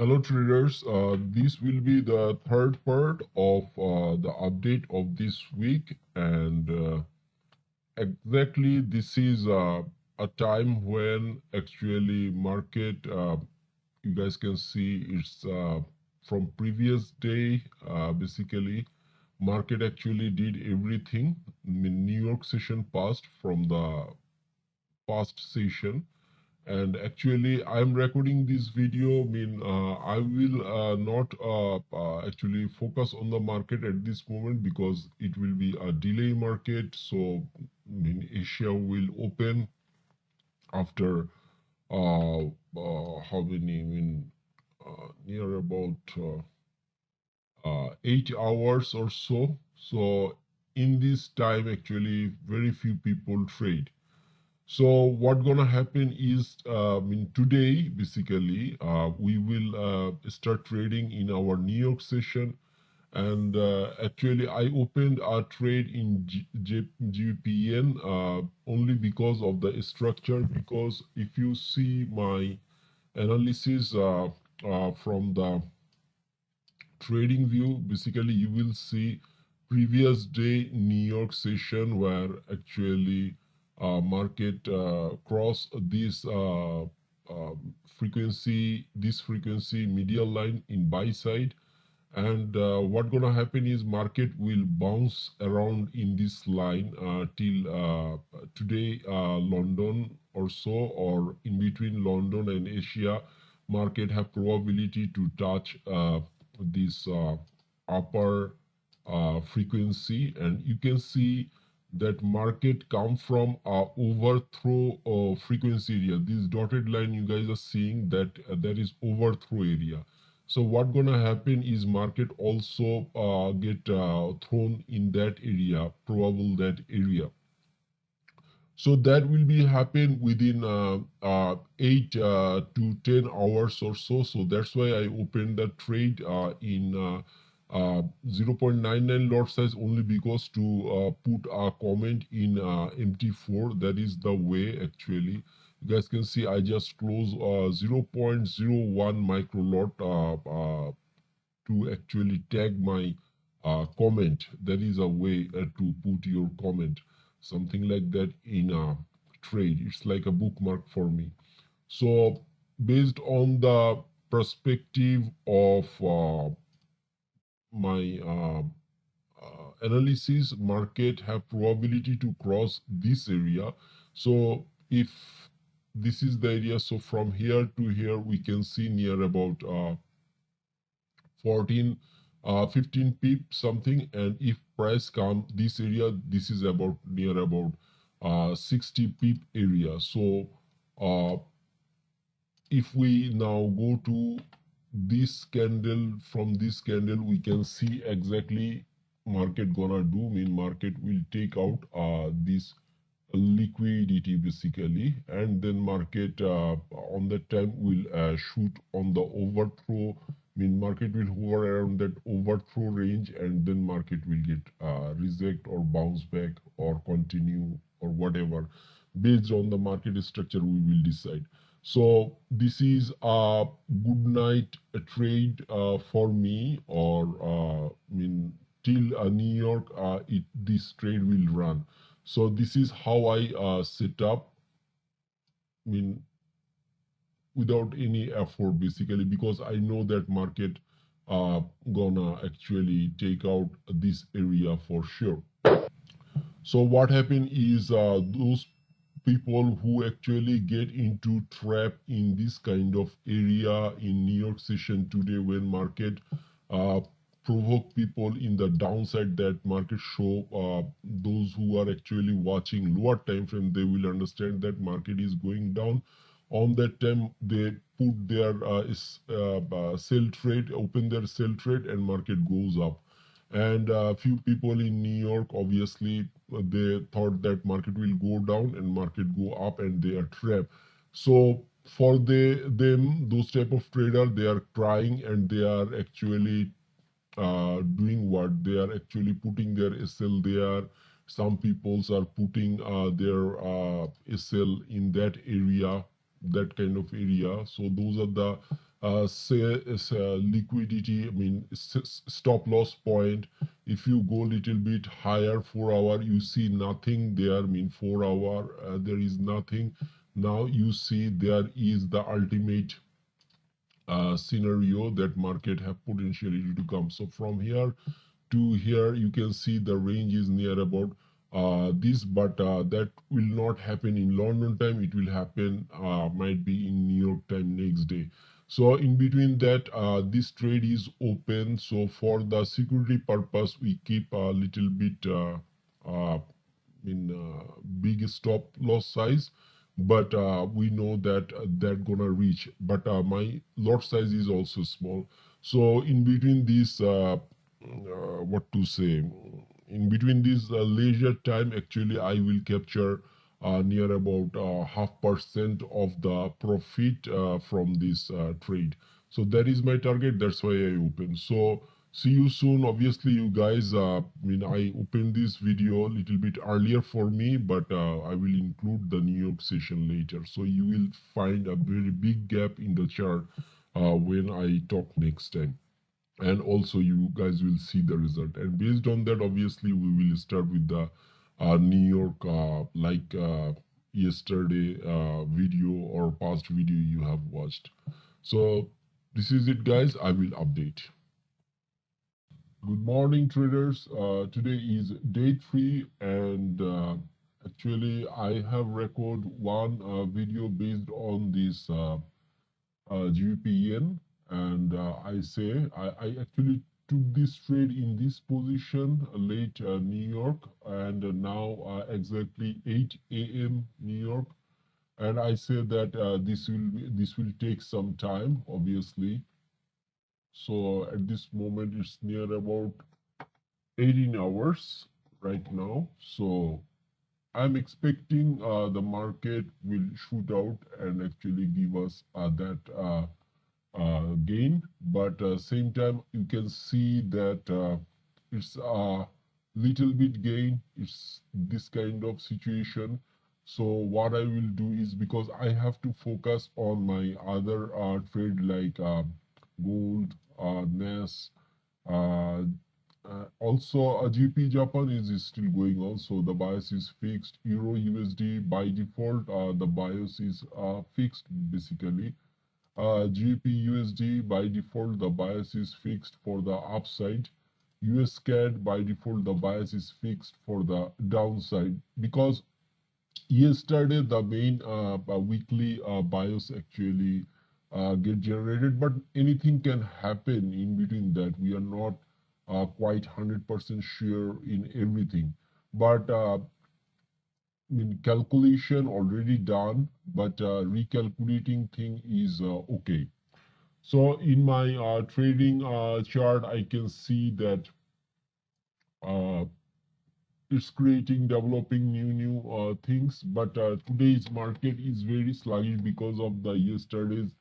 Hello traders, this will be the third part of the update of this week, and exactly this is a time when actually market, you guys can see it's from previous day. Basically market actually did everything. I mean, New York session passed from the past session, and actually I'm recording this video. I will not actually focus on the market at this moment because it will be a delay market. So Asia will open after how many, near about 8 hours or so. So in this time actually very few people trade. So what gonna happen is, today basically we will start trading in our New York session, and actually I opened a trade in GBPN only because of the structure. Because if you see my analysis from the trading view, basically you will see previous day New York session where actually market cross this frequency medial line in buy side, and what gonna happen is market will bounce around in this line till today London or so, or in between London and Asia market have probability to touch this upper frequency, and you can see that market come from overthrow frequency area. This dotted line you guys are seeing, that that is overthrow area. So what gonna happen is market also get thrown in that area, probable that area. So that will be happen within 8 to 10 hours or so. So that's why I opened the trade in 0.99 lot size, only because to put a comment in MT4. That is the way actually. You guys can see I just close 0.01 micro lot to actually tag my comment. That is a way to put your comment, something like that in a trade. It's like a bookmark for me. So based on the perspective of my analysis, market have probability to cross this area. So if this is the area, so from here to here we can see near about 14 15 pip something, and if price come this area, this is about near about 60 pip area. So uh, if we now go to this candle, from this candle we can see exactly market gonna do. Market will take out this liquidity basically, and then market on that time will shoot on the overthrow. Market will hover around that overthrow range, and then market will get reject or bounce back or continue or whatever. Based on the market structure we will decide. So this is a good night trade for me, or till New York this trade will run. So this is how I set up, I mean, without any effort basically, because I know that market gonna actually take out this area for sure. So what happened is those people who actually get into trap in this kind of area in New York session today, when market uh, provoke people in the downside, that market show those who are actually watching lower time frame, they will understand that market is going down. On that time they put their sell trade, open their sell trade, and market goes up. And a few people in New York, obviously they thought that market will go down and market go up, and they are trapped. So for them, those type of trader, they are crying, and they are actually doing what? They are actually putting their SL there. Some peoples are putting their SL in that area, that kind of area. So those are the say liquidity, I mean stop loss point. If you go little bit higher, 4 hour, you see nothing there. I mean 4 hour, there is nothing. Now you see there is the ultimate scenario that market have potentially to come. So from here to here, you can see the range is near about this, but that will not happen in London time. It will happen might be in New York time next day. So in between that, this trade is open. So for the security purpose, we keep a little bit big stop loss size, but we know that that gonna reach, but my lot size is also small. So in between this what to say, in between this leisure time, actually I will capture near about 0.5% of the profit from this trade. So that is my target, that's why I open. So see you soon. Obviously you guys, I opened this video a little bit earlier for me, but I will include the New York session later, so you will find a very big gap in the chart when I talk next time, and also you guys will see the result. And based on that, obviously we will start with the New York like yesterday video or past video you have watched. So this is it guys, I will update. Good morning, traders. Today is day 3, and actually I have recorded one video based on this GBPUSD, and I actually took this trade in this position late New York, and now exactly 8 a.m. New York, and I say that this will take some time, obviously. So at this moment, it's near about 18 hours right now. So I'm expecting the market will shoot out and actually give us that gain. But same time, you can see that it's a little bit gain. It's this kind of situation. So what I will do is, because I have to focus on my other trade like gold, NAS, also GP Japan is still going on, so the bias is fixed. Euro USD by default, the bias is fixed basically. GBPUSD by default, the bias is fixed for the upside. US CAD by default, the bias is fixed for the downside, because yesterday the main weekly bias actually get generated, but anything can happen in between that. We are not quite 100% sure in everything, but calculation already done, but recalculating thing is okay. So in my trading chart, I can see that uh, it's creating, developing new things, but today's market is very sluggish because of the yesterday's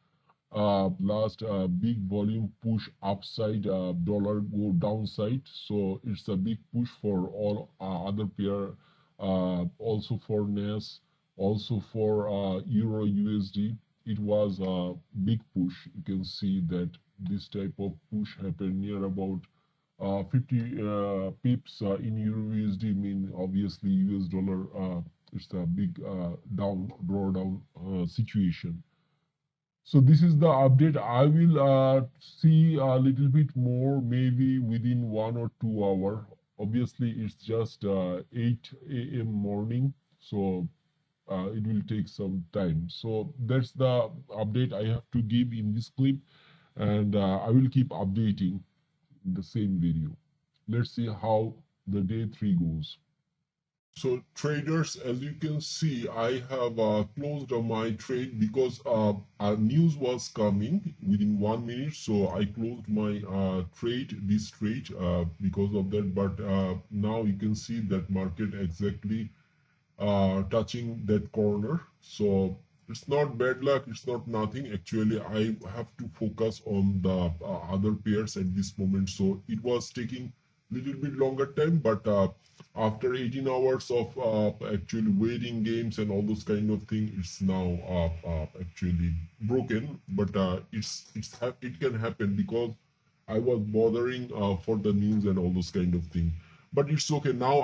last big volume push upside, dollar go downside. So it's a big push for all other pair, also for NAS, also for Euro USD. It was a big push. You can see that this type of push happened near about 50 pips in Euro USD. Mean obviously US dollar, it's a big drawdown situation. So this is the update. I will see a little bit more maybe within 1 or 2 hours. Obviously, it's just 8 a.m. morning, so it will take some time. So that's the update I have to give in this clip, and I will keep updating in the same video. Let's see how the day 3 goes. So traders, as you can see, I have closed my trade because news was coming within 1 minute. So I closed my this trade because of that. But now you can see that market exactly touching that corner. So it's not bad luck, it's not nothing. Actually, I have to focus on the other pairs at this moment. So it was taking little bit longer time, but after 18 hours of actually waiting games and all those kind of things, it's now actually broken. But it can happen because I was bothering for the news and all those kind of things. But it's okay. Now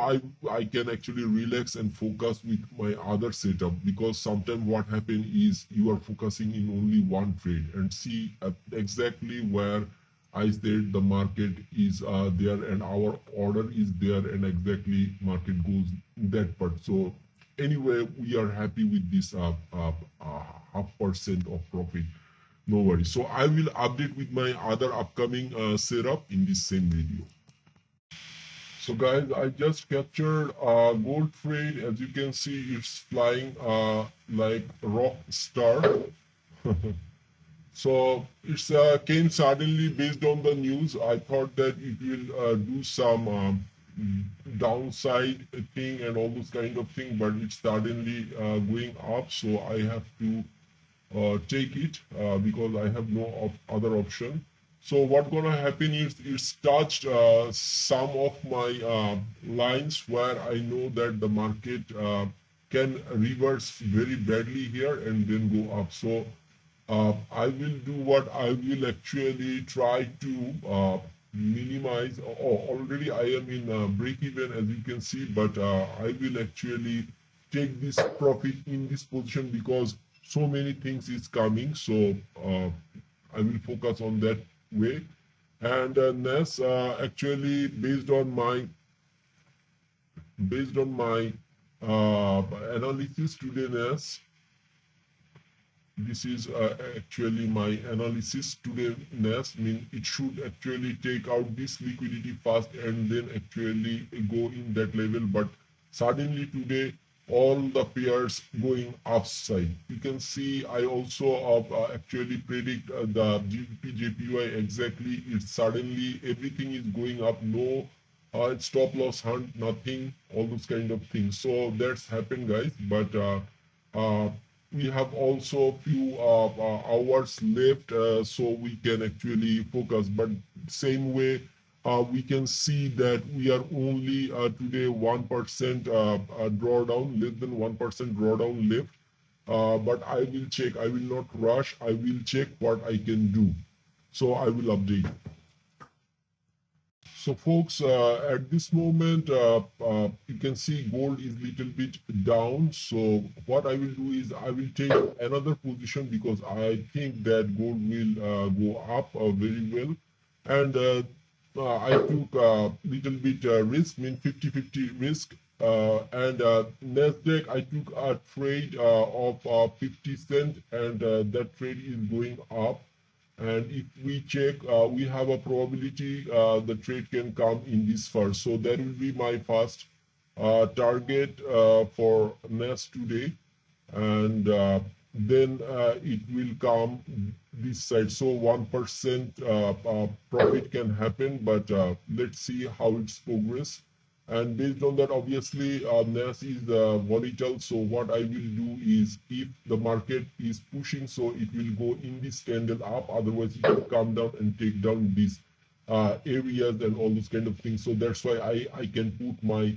I can actually relax and focus with my other setup, because sometimes what happen is you are focusing in only one trade and see exactly where I said the market is there and our order is there, and exactly market goes that part. So anyway, we are happy with this half% of profit. No worries. So I will update with my other upcoming setup in this same video. So guys, I just captured gold trade. As you can see, it's flying like a rock star. So it's came suddenly based on the news. I thought that it will do some downside thing and all those kind of thing, but it's suddenly going up. So I have to take it because I have no other option. So what gonna happen is it's touched some of my lines where I know that the market can reverse very badly here and then go up. So I will do what I will actually try to minimize. Oh, already I am in break even, as you can see, but I will actually take this profit in this position because so many things is coming. So I will focus on that way. And NES actually based on my analysis today, NES. This is actually my analysis today. NES mean it should actually take out this liquidity first and then actually go in that level. But suddenly today, all the pairs going upside. You can see I also actually predict the GBP JPY exactly. It's suddenly everything is going up. No stop loss hunt, nothing, all those kind of things. So that's happened, guys. But we have also few hours left, so we can actually focus. But same way, we can see that we are only today 1% drawdown, less than 1% drawdown left. But I will check. I will not rush. I will check what I can do. So I will update. So folks, at this moment, you can see gold is little bit down. So what I will do is I will take another position because I think that gold will go up very well. And I took a little bit risk, mean 50-50 risk. And Nasdaq, I took a trade of 50 cents, and that trade is going up. And if we check, we have a probability the trade can come in this first. So that will be my first target for NES today. And then it will come this side. So 1% profit can happen, but let's see how it's progress. And based on that, obviously, NES is volatile. So what I will do is, if the market is pushing, so it will go in this candle up. Otherwise, it will come down and take down these areas and all those kind of things. So that's why I can put my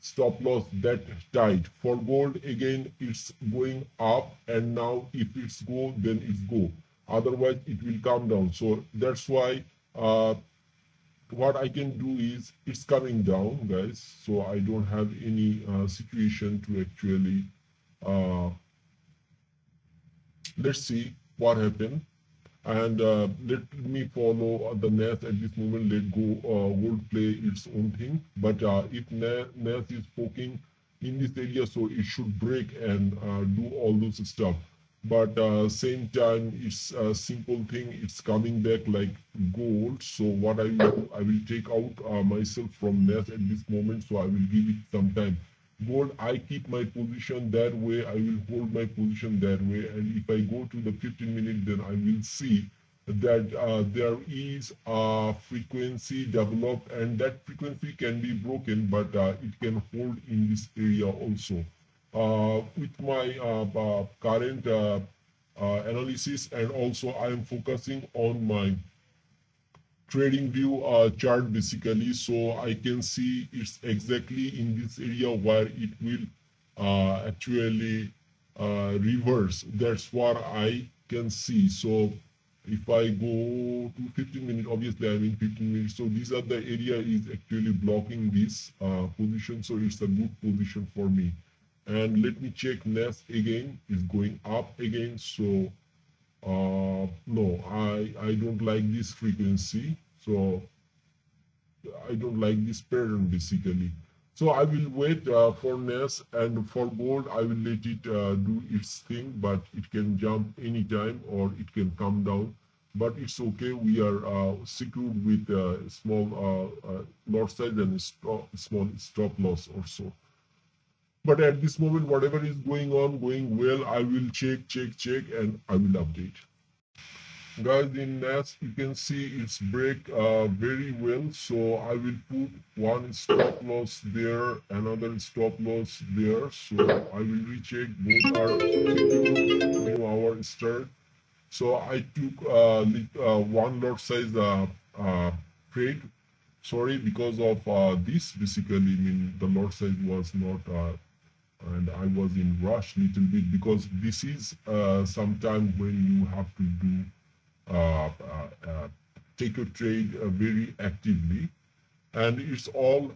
stop loss that tight. For gold, again, it's going up. And now if it's go, then it's go. Otherwise, it will come down. So that's why what I can do is it's coming down, guys. So I don't have any situation to actually let's see what happened. And let me follow the NAS at this moment. Let go gold play its own thing. But if NAS is poking in this area, so it should break and do all those stuff. But same time, it's a simple thing. It's coming back like gold. So what I will do, I will take out myself from NAS at this moment. So I will give it some time. Gold, I keep my position that way. I will hold my position that way. And if I go to the 15 minute, then I will see that there is a frequency developed, and that frequency can be broken, but it can hold in this area also. With my current analysis, and also I am focusing on my trading view chart basically, so I can see it's exactly in this area where it will actually reverse. That's what I can see. So if I go to 15 minutes, obviously I'm in 15 minutes, so these are the area is actually blocking this position, so it's a good position for me. And let me check next again, it's going up again. So no, I don't like this frequency, so I don't like this pattern basically. So I will wait for NES, and for gold I will let it do its thing, but it can jump anytime or it can come down, but it's okay. We are secured with small lot size and small stop loss also. But at this moment, whatever is going on, going well, I will check, and I will update. Guys, in NAS, you can see it's break very well. So I will put one stop loss there, another stop loss there. So I will recheck. Both are secure. New hour start. So I took one lot size trade. Sorry, because of this basically, I mean the lot size was not and I was in rush little bit, because this is sometime when you have to do take a trade very actively, and it's all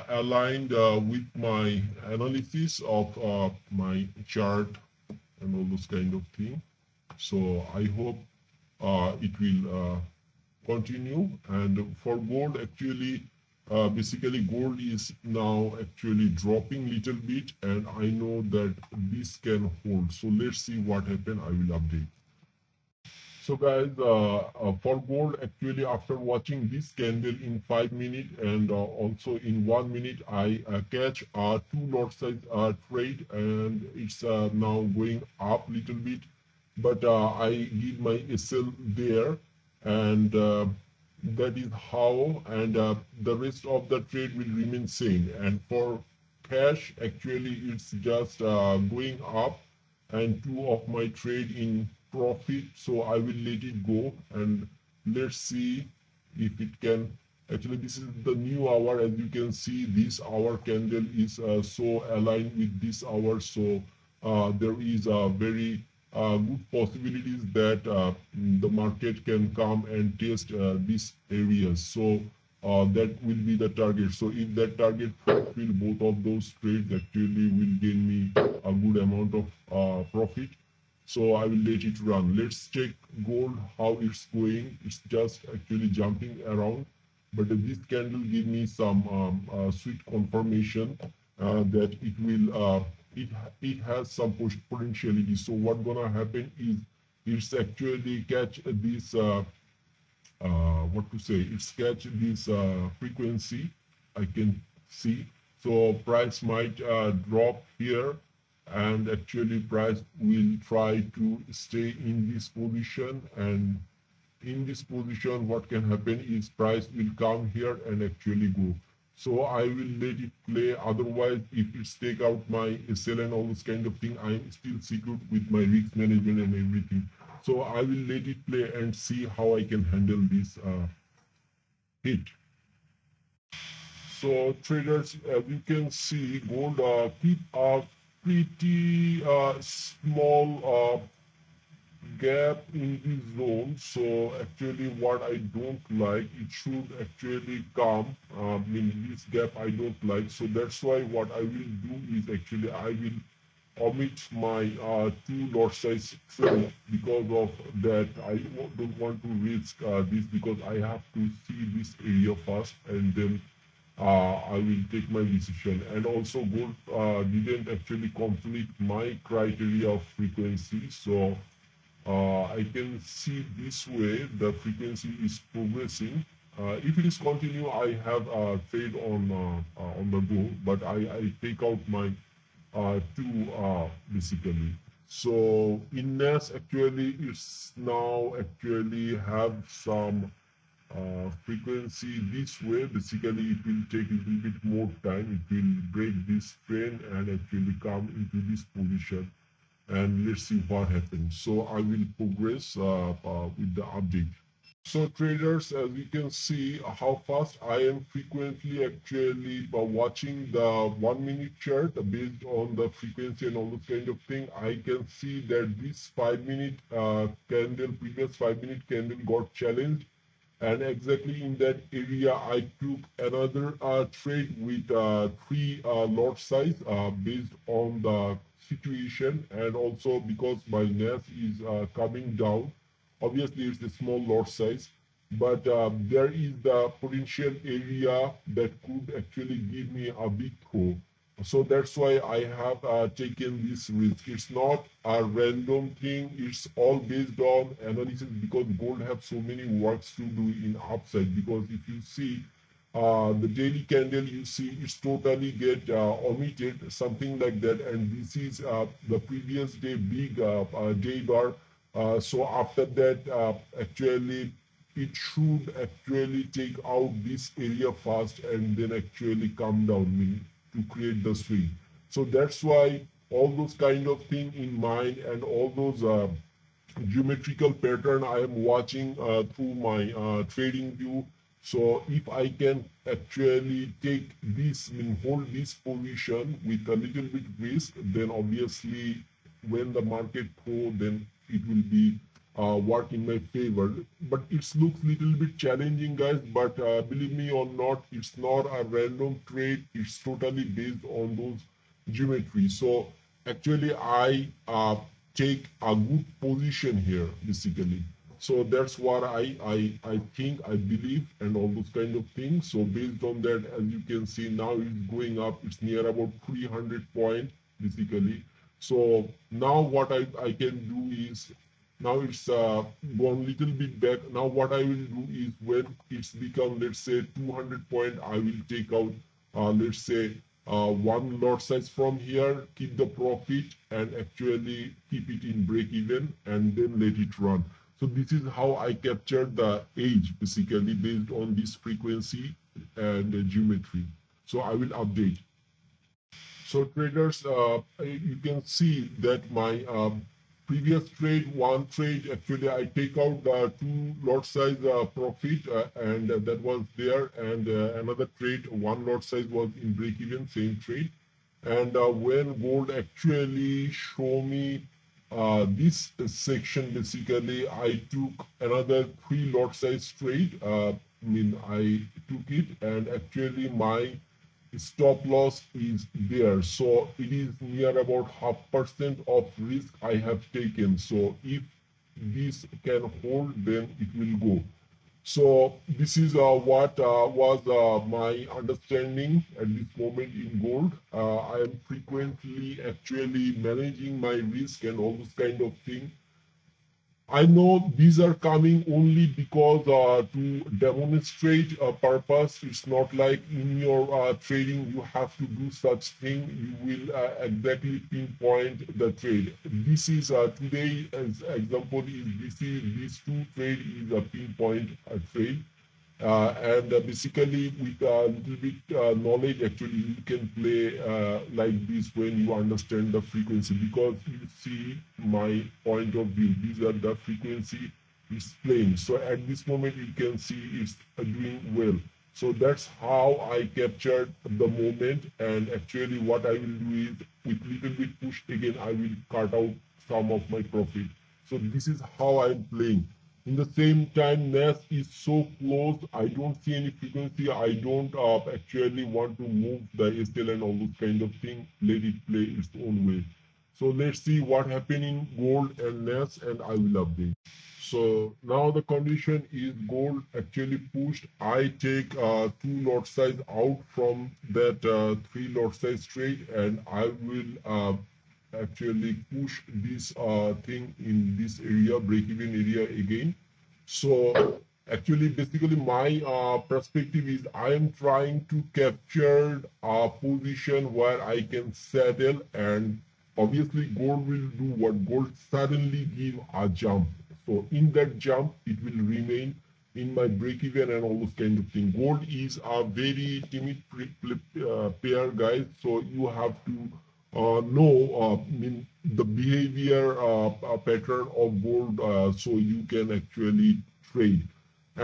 aligned with my analysis of my chart and all those kind of thing. So I hope it will continue. And for gold, actually basically gold is now actually dropping little bit, and I know that this can hold. So let's see what happen. I will update. So guys, for gold, actually after watching this candle in 5 minutes and also in 1 minute, I catch a 2 lot size trade, and it's now going up little bit, but I did my SL there, and that is how, and the rest of the trade will remain same. And for cash, actually it's just going up, and 2 of my trade in profit, so I will let it go, and let's see if it can. Actually, this is the new hour. As you can see, this hour candle is so aligned with this hour, so there is a very good possibilities that the market can come and test these areas. So that will be the target. So if that target fulfill, both of those trades actually will gain me a good amount of profit. So I will let it run. Let's check gold, how it's going. It's just actually jumping around, but this candle give me some sweet confirmation that it will it has some potentiality. So what gonna happen is it's actually catch this what to say, it's catch this frequency, I can see. So price might drop here, and actually price will try to stay in this position, and in this position what can happen is price will come here and actually go. So I will let it play. Otherwise, if it's take out my SL and all this kind of thing, I am still secure with my risk management and everything. So I will let it play and see how I can handle this hit. So traders, as you can see, gold keep a pretty small gap in this zone. So actually what I don't like, it should actually come in this gap. I don't like, so that's why what I will do is actually I will omit my 2 lot size trade. Because of that, I don't want to risk this, because I have to see this area first, and then I will take my decision. And also gold didn't actually complete my criteria of frequency, so I can see this way the frequency is progressing. If it is continue, I have a trade on the go, but I take out my 2 basically. So in NAS actually it's now actually have some frequency this way. Basically it will take a little bit more time. It will break this trend and actually come into this position, and let's see what happens. So I will progress with the update. So traders, as you can see how fast I am frequently actually watching the 1 minute chart based on the frequency and all those kind of thing. I can see that this 5 minute candle, previous 5 minute candle got challenged, and exactly in that area I took another trade with three lot size based on the situation, and also because my NAS is coming down. Obviously it's a small lot size, but there is the potential area that could actually give me a big throw. So that's why I have taken this risk. It's not a random thing. It's all based on analysis, because gold have so many works to do in upside. Because if you see the daily candle, you see it's totally get omitted, something like that. And this is the previous day big day bar. So after that, actually it should actually take out this area fast and then actually come down to create the swing. So that's why all those kind of thing in mind, and all those geometrical pattern I am watching through my trading view. So if I can actually take this, hold this position with a little bit risk, then obviously when the market go, then it will be work in my favor. But it looks little bit challenging, guys, but believe me or not, it's not a random trade. It's totally based on those geometry. So actually I take a good position here basically. So that's what I think, I believe, and all those kind of things. So based on that, as you can see now, it's going up. It's near about 300 point basically. So now what I can do is, now it's gone little bit back. Now what I will do is, when it's become, let's say 200 point, I will take out let's say one lot size from here, keep the profit, and actually keep it in break even, and then let it run. So this is how I captured the edge basically based on this frequency and geometry. So I will update. So traders, you can see that my previous trade, one trade, actually I take out the two lot size profit, and that was there, and another trade, one lot size was in break even, same trade. And when gold actually show me this section, basically I took another three lot size trade. I took it, and actually my stop loss is there, so it is near about 0.5% of risk I have taken. So if this can hold, then it will go. So this is what was my understanding at this moment in gold. I am frequently actually managing my risk and all those kind of things. I know these are coming only because to demonstrate a purpose. It's not like in your trading you have to do such thing. You will exactly pinpoint the trade. This is today, as example, is these two trade is a pinpoint trade. And basically with a little bit knowledge, actually you can play like this when you understand the frequency, because you see my point of view. These are the frequency is playing. So at this moment you can see it's doing well. So that's how I captured the moment, and actually what I will do is, with little bit push again, I will cut out some of my profit. So this is how I'm playing. In the same time, NAS is so close, I don't see any frequency. I don't actually want to move the SL and all those kind of thing. Let it play its own way. So let's see what happened in gold and NAS, and I will update. So now the condition is gold actually pushed. I take two lot size out from that three lot size trade, and I will actually push this thing in this area, break-even area again. So actually, basically, my perspective is I am trying to capture a position where I can settle, and obviously gold will do what gold suddenly give a jump. So in that jump, it will remain in my break even and all those kind of thing. Gold is a very timid pair, guys. So you have to know the behavior pattern of gold, so you can actually trade.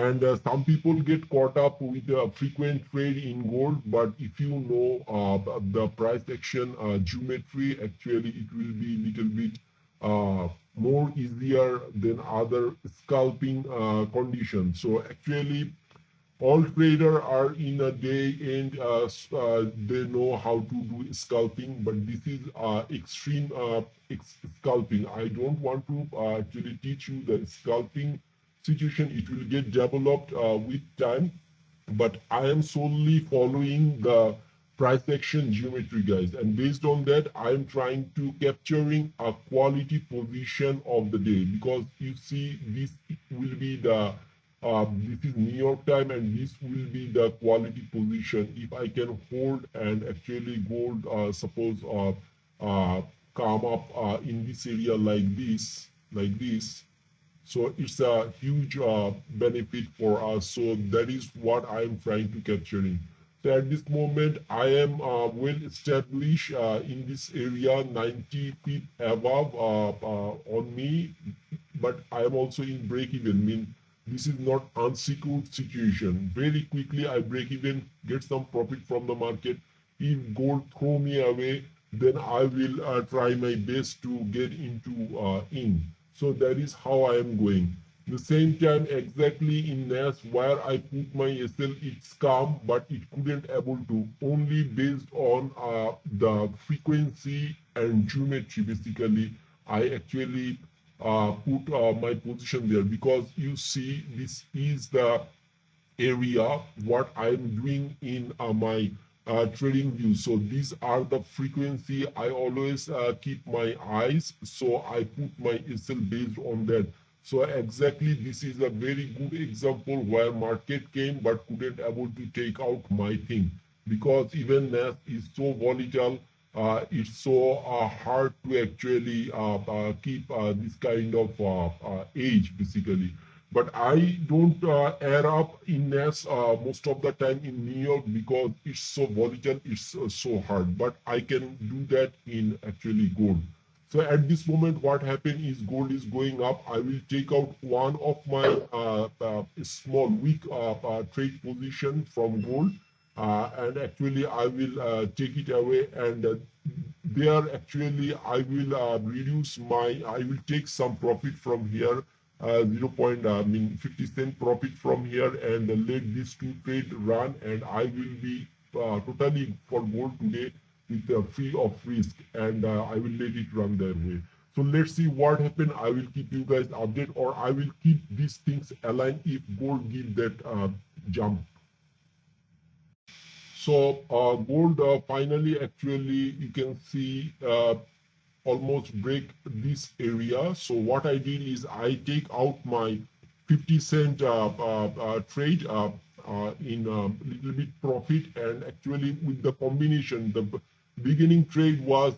And some people get caught up with a frequent trade in gold, but if you know the price action geometry, actually it will be little bit more easier than other scalping conditions. So actually all traders are in a day end, they know how to do scalping, but this is extreme scalping. I don't want to actually teach you the scalping situation. It will get developed with time, but I am solely following the price action geometry, guys, and based on that I am trying to capturing a quality position of the day, because you see this will be the this is New York time, and this will be the quality position. If I can hold and actually gold suppose uh, come up in this area like this, so it's a huge benefit for us. So that is what I am trying to capture in. So at this moment, I am well established in this area, 90 pip above on me, but I am also in break even. Mean this is not unsecured situation. Very quickly, I break even, get some profit from the market. If gold throw me away, then I will try my best to get into in. So that is how I am going. The same time exactly in NAS where I put my SL, it's calm, but it couldn't able to, only based on the frequency and geometry. Basically, I actually put my position there, because you see this is the area what I'm doing in my trading view. So these are the frequency I always keep my eyes, so I put my SL based on that. So exactly this is a very good example where market came but couldn't able to take out my thing, because even NAS is so volatile. It's so hard to actually keep this kind of age basically. But I don't air up in NAS most of the time in New York, because it's so volatile, it's so hard. But I can do that in actually gold. So at this moment, what happened is gold is going up. I will take out one of my small weak trade position from gold, and actually I will take it away, and there actually I will reduce my, I will take some profit from here, 50 cent profit from here, and let these two trade run, and I will be totally for gold today with free of risk, and I will let it run their way. So let's see what happen. I will keep you guys update, or I will keep these things aligned if gold give that jump. So gold finally actually you can see almost break this area. So what I did is I take out my 50 cent trade in a little bit profit, and actually with the combination, the beginning trade was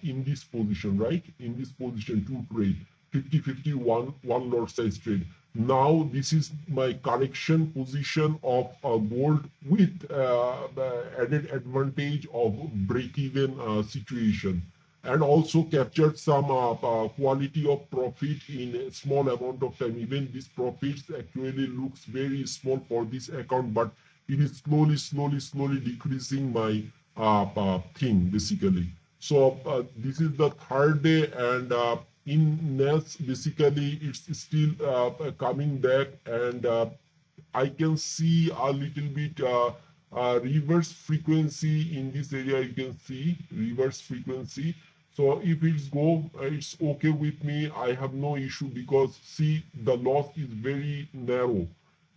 in this position, right? In this position, two trade, 50-50, one lot size trade. Now this is my correction position of gold with the added advantage of break-even situation, and also captured some quality of profit in a small amount of time. Even this profits actually looks very small for this account, but it is slowly decreasing my thing basically. So this is the third day, and in NES basically it's still coming back, and I can see a little bit reverse frequency in this area. You can see reverse frequency. So if it's go, it's okay with me. I have no issue, because see the loss is very narrow,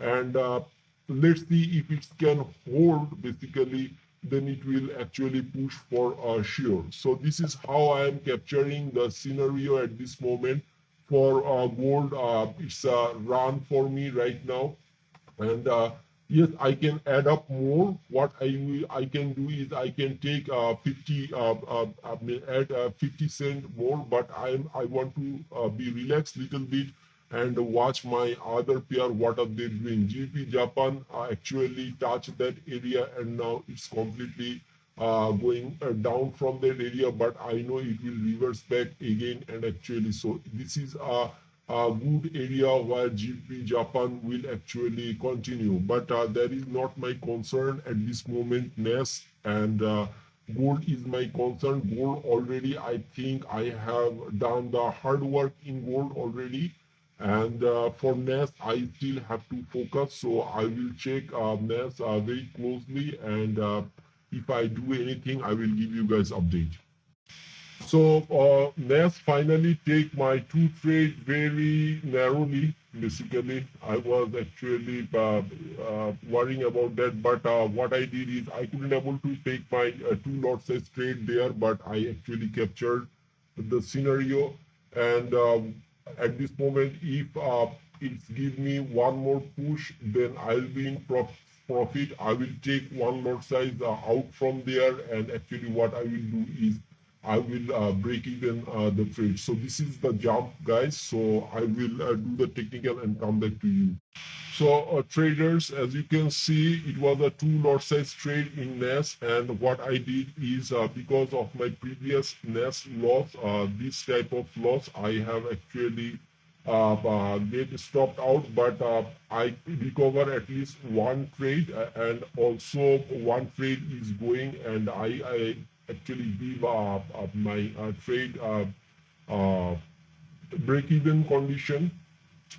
and let's see if it can hold basically, then it will actually push for sure. So this is how I am capturing the scenario at this moment for gold. It's a run for me right now, and yes, I can add up more. What I can do is I can take 50 add 50 cent more, but I want to be relaxed little bit and watch my other pair what are they doing. GBP Japan actually touched that area, and now it's completely going down from that area, but I know it will reverse back again, and actually so this is a good area where GBP Japan will actually continue. But that is not my concern at this moment, NES, and gold is my concern. Gold already, I think I have done the hard work in gold already. And for NES, I still have to focus. So I will check NES very closely. And if I do anything, I will give you guys update. So let's finally take my two trade very narrowly. Basically, I was actually worrying about that, but what I did is I couldn't able to take my two lot size trade there, but I actually captured the scenario. And at this moment, if it's give me one more push, then I'll be in profit. I will take one lot size out from there, and actually what I will do is I will break even the trade. So this is the jump, guys. So I will do the technical and come back to you. So traders, as you can see, it was a two lot size trade in NES, and what I did is because of my previous NES loss, this type of loss, I have actually get stopped out, but I recover at least one trade, and also one trade is going, and I actually give my trade break-even condition.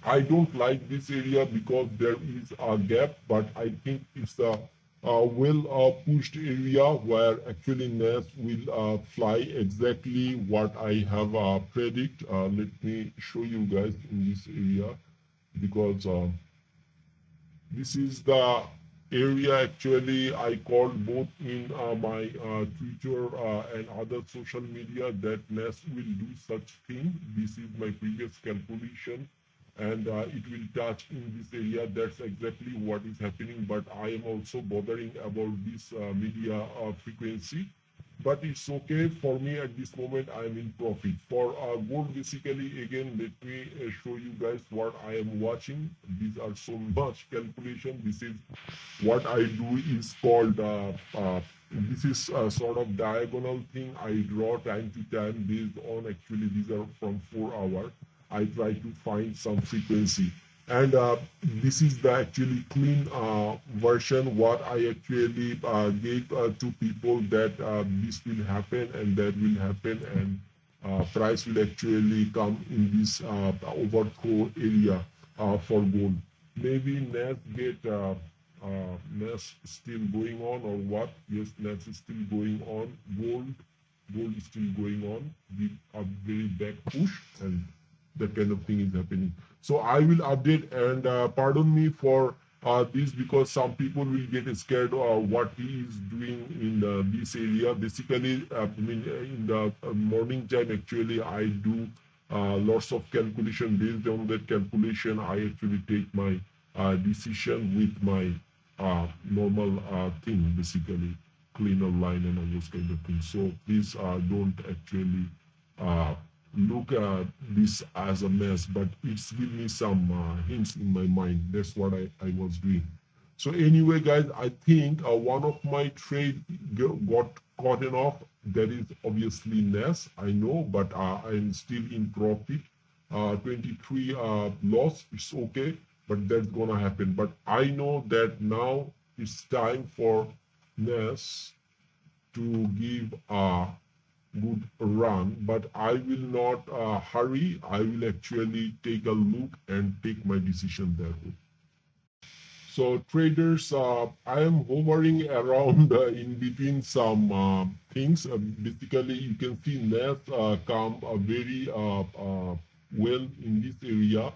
I don't like this area because there is a gap, but I think it's a well pushed area where actually NES will fly exactly what I have predict. Let me show you guys in this area, because this is the area actually I called both in my Twitter and other social media that NES will do such thing. This is my previous calculation, and it will touch in this area. That's exactly what is happening, but I am also bothering about this media frequency. But it's okay for me at this moment. I'm in profit. For gold, basically, again, let me show you guys what I am watching. These are so much calculation. This is what I do is called this is a sort of diagonal thing I draw time to time based on, actually these are from 4 hours. I try to find some frequency, and this is the actually clean version what I actually gave to people that this will happen and that will happen, and price will actually come in this overthrow area for gold. Maybe net get NES still going on or what? Yes, NES is still going on. Gold is still going on with a very back push, and that kind of thing is happening. So I will update, and pardon me for this, because some people will get scared of what he is doing in this area. Basically, I mean, in the morning time, actually, I do lots of calculation. Based on that calculation, I actually take my decision with my normal thing, basically cleaner line and all those kind of things. So please don't actually look at this as a mess, but it's give me some hints in my mind. That's what I was doing. So anyway, guys, I think one of my trade got caught off. That is obviously NES, I know, but I'm still in profit. 23 loss, it's okay, but that's gonna happen. But I know that now it's time for NES to give a good run, but I will not hurry. I will actually take a look and take my decision there. So traders, I am hovering around in between some things. Basically, you can see NES come very well in this area.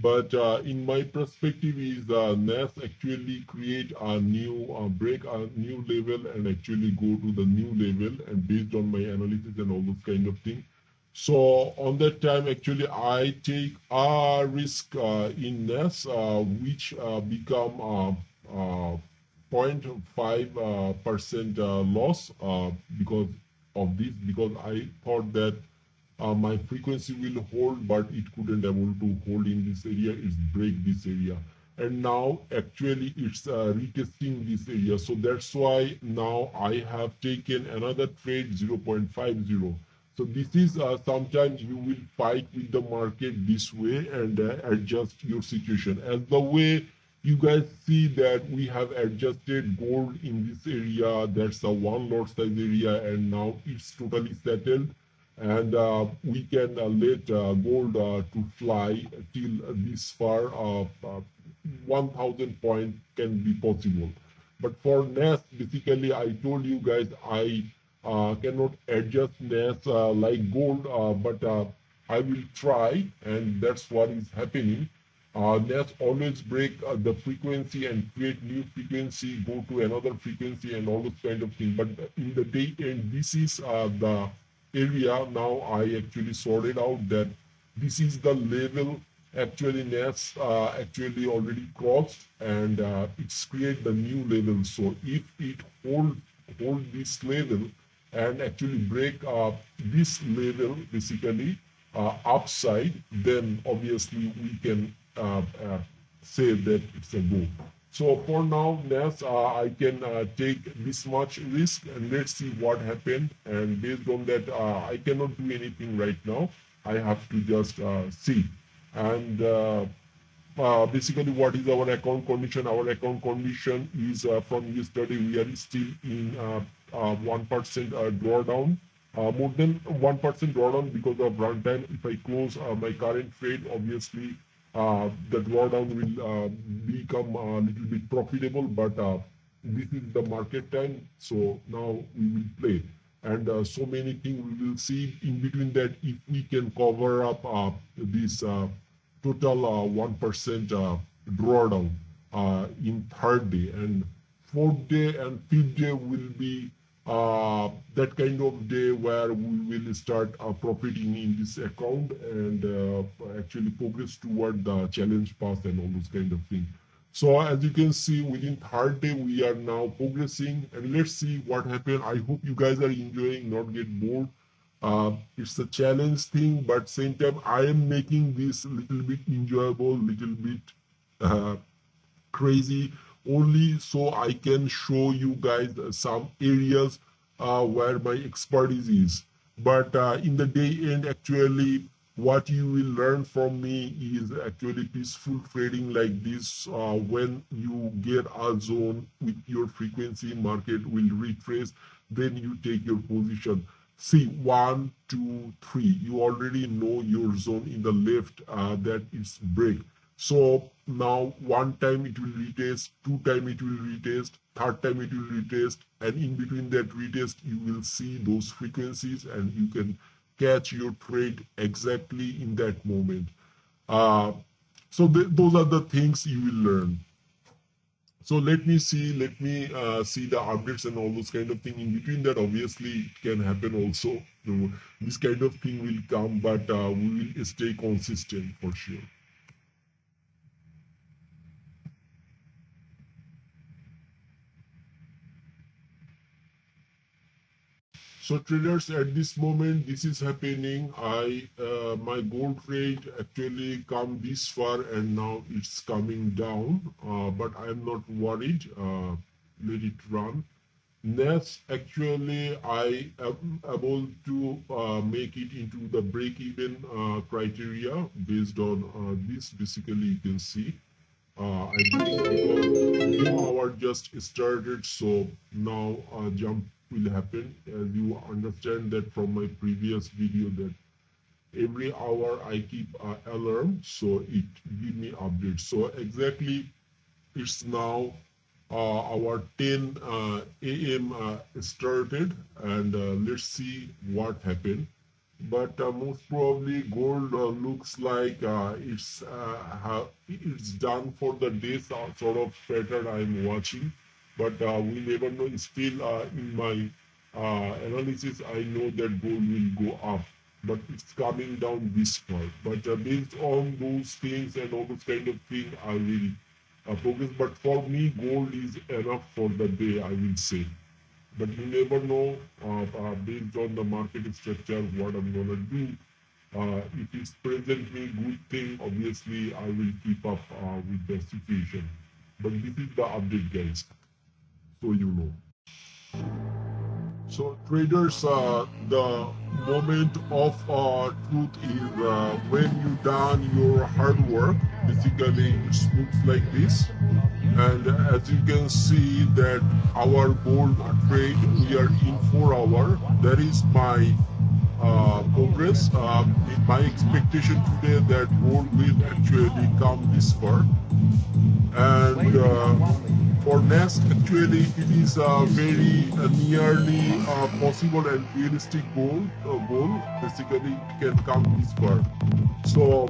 But in my perspective is NES actually create a new, break a new level and actually go to the new level, and based on my analysis and all those kind of things. So on that time, actually, I take a risk in NES, which become 0.5% loss because of this, because I thought that my frequency will hold, but it couldn't able to hold in this area. It's break this area, and now actually it's retesting this area. So that's why now I have taken another trade 0.50. So this is sometimes you will fight with the market this way and adjust your situation. As the way you guys see that we have adjusted gold in this area, that's a one lot size area, and now it's totally settled. And we can let gold to fly till this far. 1,000 point can be possible. But for NAS, basically, I told you guys I cannot adjust NAS like gold, but I will try, and that's what is happening. NAS always break the frequency and create new frequency, go to another frequency, and all those kind of things. But in the day end, this is the area now I actually sorted out that this is the level actually NAS actually already crossed, and it's create the new level. So if it hold this level and actually break this level basically upside, then obviously we can say that it's a go. So for now, NAS, I can take this much risk, and let's see what happened. And based on that, I cannot do anything right now. I have to just see. And basically, what is our account condition? Our account condition is from yesterday, we are still in 1% drawdown. More than 1% drawdown because of runtime. If I close my current trade, obviously the drawdown will become a little bit profitable, but this is the market time, so now we will play. And so many things we will see in between that if we can cover up this total 1% drawdown in third day, and fourth day and fifth day will be that kind of day where we will start profiting in this account and actually progress toward the challenge path and all those kind of things. So as you can see, within third day we are now progressing, and let's see what happens. I hope you guys are enjoying, not get bored. It's a challenge thing, but same time I am making this little bit enjoyable, little bit crazy, only so I can show you guys some areas where my expertise is. But in the day end, actually, what you will learn from me is actually peaceful trading like this. When you get a zone with your frequency, market will retrace, then you take your position. See, 1, 2, 3. You already know your zone in the left that it's break. So now one time it will retest, two time it will retest, third time it will retest, and in between that retest you will see those frequencies and you can catch your trade exactly in that moment. So those are the things you will learn. So let me see the updates and all those kind of thing. In between that, obviously it can happen also. This kind of thing will come, but we will stay consistent for sure. So traders, at this moment, this is happening. My gold trade actually come this far and now it's coming down, but I'm not worried. Let it run. Next, actually, I am able to make it into the break-even criteria based on this. Basically, you can see. I believe because new hour just started, so now a jump will happen. As you understand that from my previous video that every hour I keep alarm, so it give me updates. So exactly, it's now our 10 a.m. Started, and let's see what happened. But most probably gold looks like it's done for the day, sort of pattern I'm watching. But we never know. Still, in my analysis, I know that gold will go up, but it's coming down this far. But based on those things and all those kind of things, I will progress. But for me, gold is enough for the day, I will say. But you never know based on the market structure what I'm gonna do. If it's presently good thing, obviously I will keep up with the situation. But this is the update, guys, so you know. So traders, the moment of truth is when you done your hard work. Basically, it looks like this, and as you can see that our gold trade, we are in 4 hour. That is my progress. My expectation today that gold will actually come this far, and for next actually it is very nearly possible and realistic goal. Basically it can come this far. So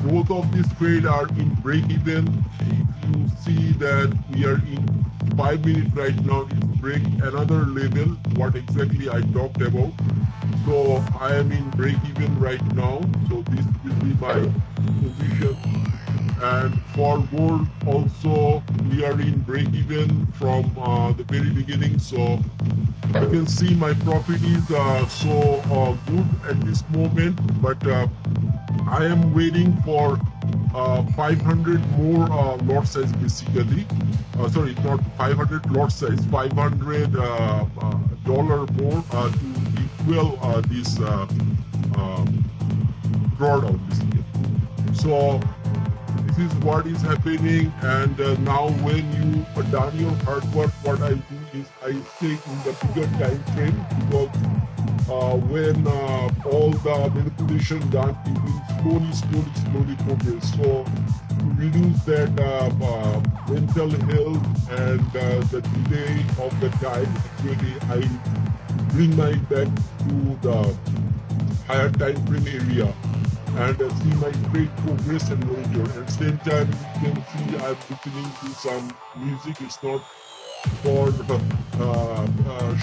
both of these trade are in break even. If you see that we are in 5 minutes right now, it's break another level what exactly I talked about. So I am in break even right now, so this will be my position. And for gold also we are in break even from the very beginning. So you can see my profit is so good at this moment, but I am waiting for 500 more lot size basically. Sorry, not 500 lot size, $500 more to equal this drawdown basically. So this is what is happening, and now when you done your hard work, what I do is I stay in the bigger time frame, because when all the manipulation done, it will slowly progress. So to reduce that mental health and the delay of the time, actually I bring my back to the higher time frame area and see my trade progress and monitor. At the same time, you can see I'm listening to some music. It's not for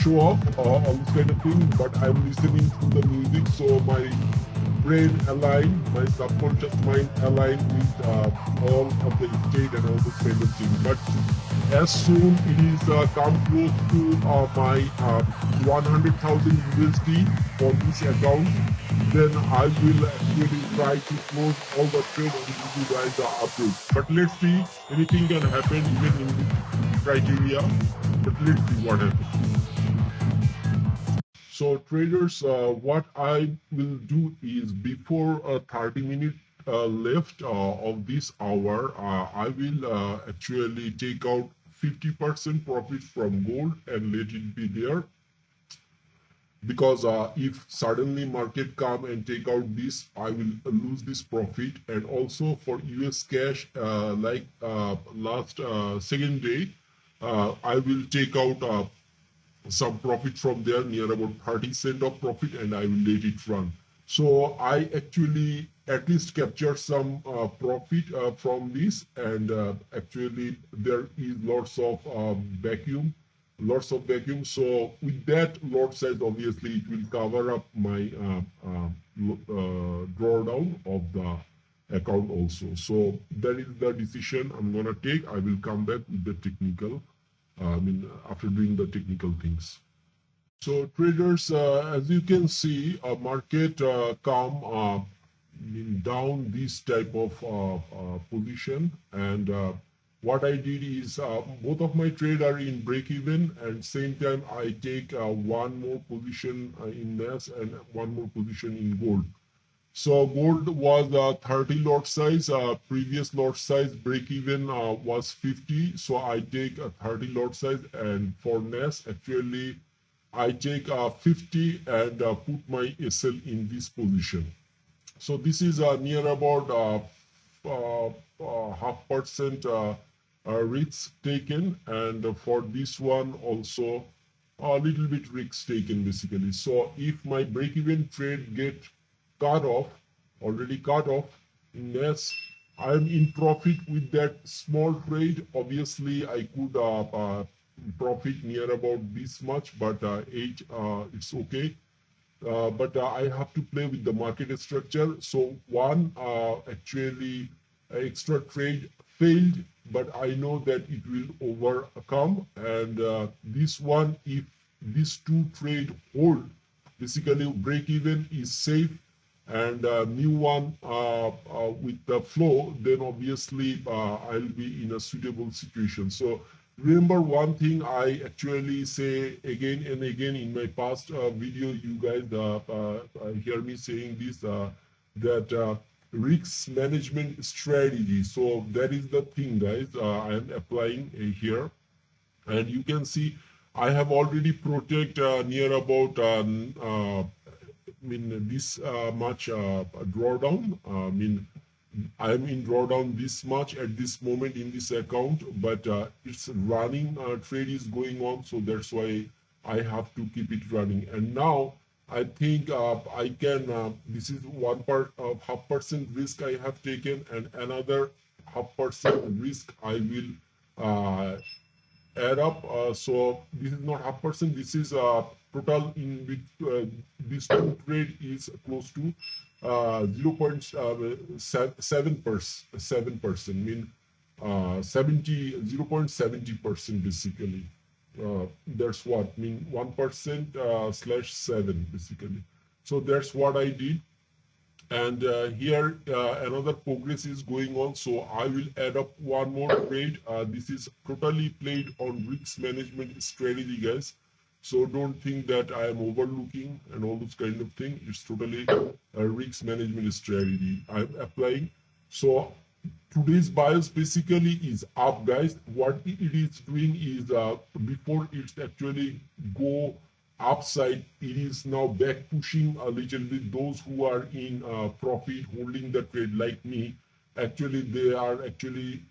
show off or all this kind of thing, but I'm listening to the music, so my brain aligned, my subconscious mind aligned with all of the state and all this kind of thing. But as soon it is come close to my 100,000 USD for this account, then I will actually try to close all the trade and give you guys the update. But let's see, anything can happen even in this criteria, but let's see what happens. So traders, what I will do is before 30 minutes left of this hour, I will actually take out 50% profit from gold and let it be there, because if suddenly market come and take out this, I will lose this profit. And also for US cash, like last second day, I will take out some profit from there, near about 30 cents of profit, and I will let it run. So I actually at least capture some profit from this, and actually there is lots of vacuum. So with that lot size, obviously it will cover up my drawdown of the account also. So that is the decision I'm gonna take. I will come back with the technical, after doing the technical things. So traders, as you can see, a market come down this type of position, and what I did is both of my trade are in break even, and same time I take one more position in NAS and one more position in gold. So gold was 30 lot size, previous lot size break even was 50. So I take a 30 lot size, and for NAS actually I take 50 and put my SL in this position. So this is near about half percent risk taken, and for this one also a little bit risk taken basically. So if my break-even trade get already cut off, yes, I'm in profit with that small trade. Obviously I could profit near about this much, but it's okay. But I have to play with the market structure. So one actually extra trade failed, but I know that it will overcome. And this one, if these two trade hold, basically break even is safe, and new one with the flow, then obviously I'll be in a suitable situation. So Remember one thing I actually say again and again in my past video, you guys hear me saying this, that risk management strategy. So that is the thing, guys, I am applying here. And you can see I have already protect near about this much drawdown. I'm in drawdown this much at this moment in this account, but it's running, trade is going on, so that's why I have to keep it running. And now I think I can, this is one part of 0.5% risk I have taken, and another 0.5% risk I will add up. So this is not 0.5%, this is total in which this two trade is close to 0.7%, mean 0.70% basically. That's what mean 1% slash 7 basically. So that's what I did. And here another progress is going on, so I will add up one more trade. This is totally played on risk management strategy, guys, so don't think that I am overlooking and all those kind of thing. It's totally a risk management strategy I'm applying. So today's bias basically is up, guys. What it is doing is before it's actually go upside, it is now back pushing a little bit. Those who are in profit holding the trade like me, actually they are actually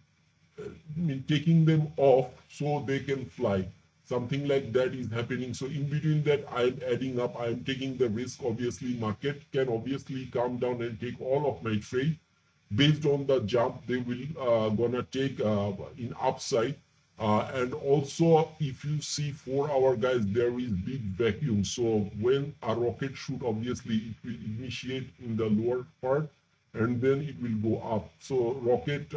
taking them off so they can fly. Something like that is happening. So in between that, I'm adding up, I'm taking the risk. Obviously market can obviously come down and take all of my trade. Based on the jump they will gonna take in upside. And also if you see 4 hour, guys, there is big vacuum. So when a rocket shoot, obviously it will initiate in the lower part and then it will go up. So rocket,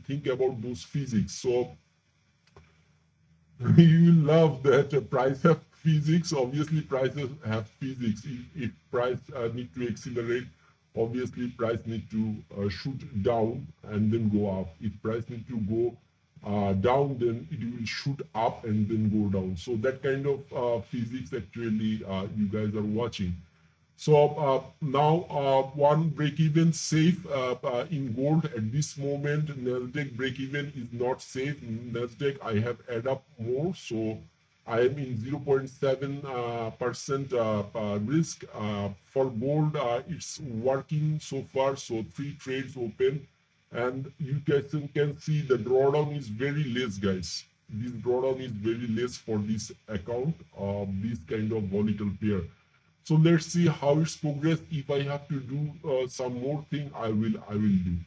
think about those physics. So you love that price have physics. Obviously prices have physics. If price need to accelerate, obviously price need to shoot down and then go up. If price need to go down, then it will shoot up and then go down. So that kind of physics actually you guys are watching. So now one break-even safe in gold at this moment. NASDAQ break-even is not safe. NASDAQ I have add up more, so I am in 0.7% risk. For gold, it's working so far. So 3 trades open, and you guys can see the drawdown is very less, guys. This drawdown is very less for this account of this kind of volatile pair. So let's see how it's progressed. If I have to do some more thing, I will do.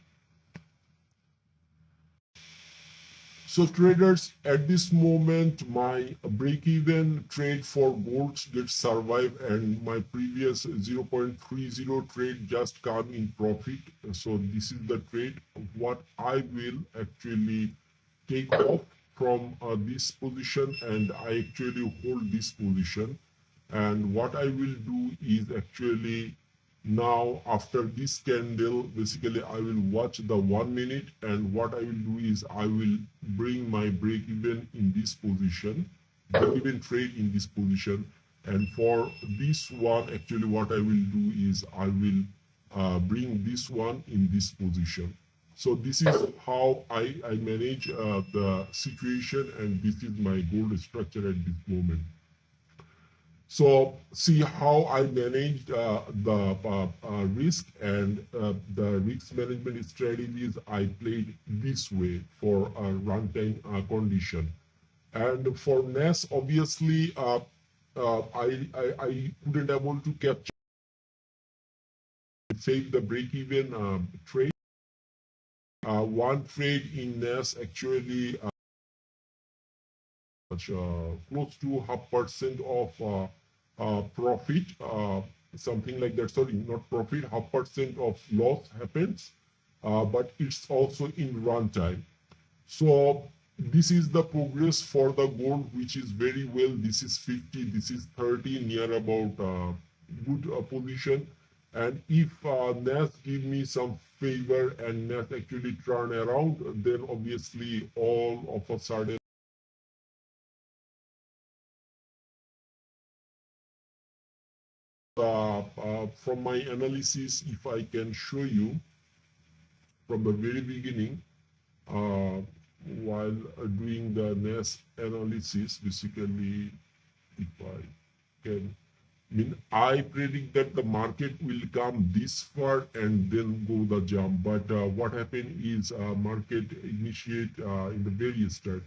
So traders, at this moment, my break-even trade for gold did survive, and my previous 0.30 trade just come in profit. So this is the trade. What I will actually take off from this position, and I actually hold this position. And what I will do is actually now after this candle, basically I will watch the 1 minute, and what I will do is I will bring my break even in this position, break even trade in this position. And for this one, actually what I will do is I will bring this one in this position. So this is how I manage the situation, and this is my gold structure at this moment. So see how I managed the risk, and the risk management strategies I played this way for a runtime condition. And for NAS, obviously, I couldn't able to capture, save the break-even trade. One trade in NAS actually close to 0.5% of profit, something like that. Sorry, not profit, 0.5% of loss happens, but it's also in runtime. So this is the progress for the gold, which is very well. This is 50, this is 30, near about good position. And if NAS give me some favor and NAS actually turn around, then obviously all of a sudden from my analysis, if I can show you from the very beginning, while doing the NAS analysis, basically, if I can, I predict that the market will come this far and then go the jump. But what happened is market initiate in the very start,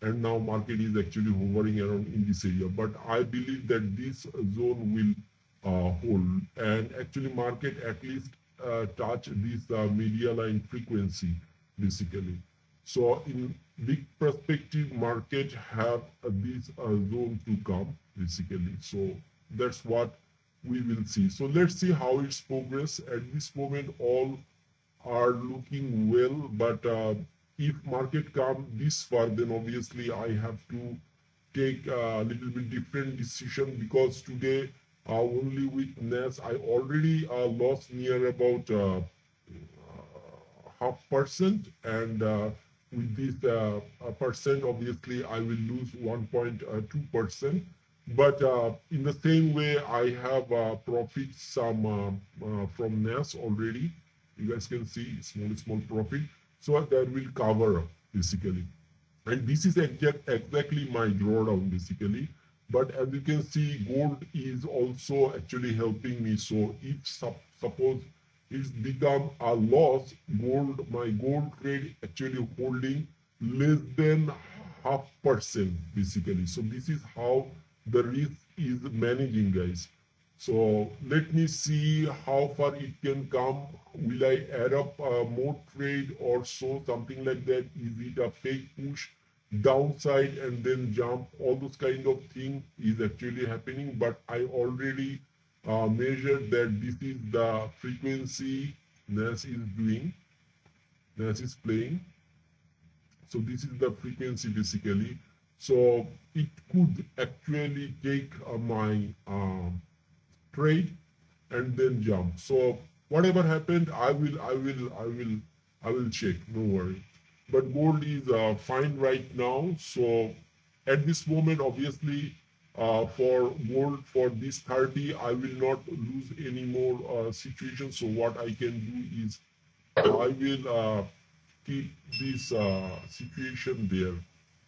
and now market is actually hovering around in this area. But I believe that this zone will hold, and actually market at least touch this media line frequency basically. So in big perspective, market have this zone to come basically. So that's what we will see. So let's see how it's progress. At this moment, all are looking well, but if market come this far, then obviously I have to take a little bit different decision, because today only with NAS I already lost near about 0.5%, and with this percent, obviously I will lose 1.2%. But in the same way, I have profit some from NAS already. You guys can see small profit, so that will cover basically. And this is exactly my drawdown basically. But as you can see, gold is also actually helping me. So if suppose it's become a loss, my gold trade actually holding less than 0.5% basically. So this is how the risk is managing, guys. So let me see how far it can come. Will I add up more trade or so, something like that? Is it a fake push downside and then jump? All those kind of thing is actually happening, but I already measured that this is the frequency NAS is doing, NAS is playing. So this is the frequency basically. So it could actually take my trade and then jump. So whatever happened, I will check. No worry. But gold is fine right now. So at this moment, obviously, for gold for this 30, I will not lose any more situation. So what I can do is I will keep this situation there.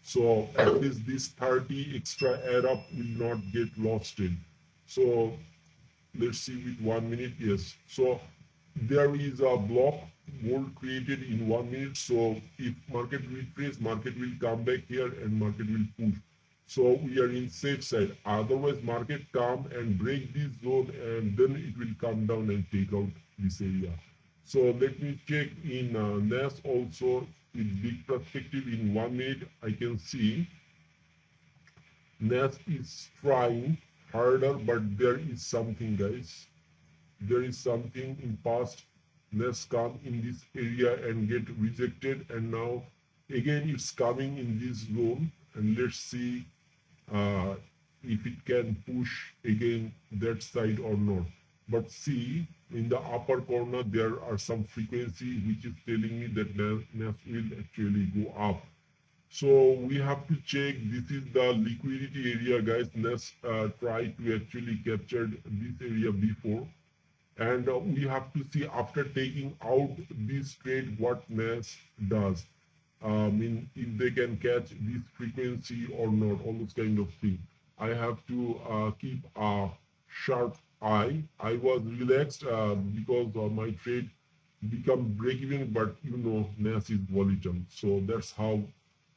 So at least this 30 extra add up will not get lost in. So let's see with 1 minute. Yes. So there is a block gold created in 1 minute. So if market retrace, market will come back here and market will push. So we are in safe side. Otherwise, market come and break this zone, and then it will come down and take out this area. So let me check in NAS also with big perspective. In 1 minute, I can see NAS is trying harder, but there is something, guys. There is something in past. NAS come in this area and get rejected, and now again it's coming in this zone, and let's see if it can push again that side or not. But see, in the upper corner there are some frequency which is telling me that NAS will actually go up. So we have to check. This is the liquidity area, guys. NAS try to actually capture this area before, and we have to see after taking out this trade what NAS does. If they can catch this frequency or not, all those kind of things. I have to keep a sharp eye. I was relaxed because my trade become break-even, but you know NAS is volatile, so that's how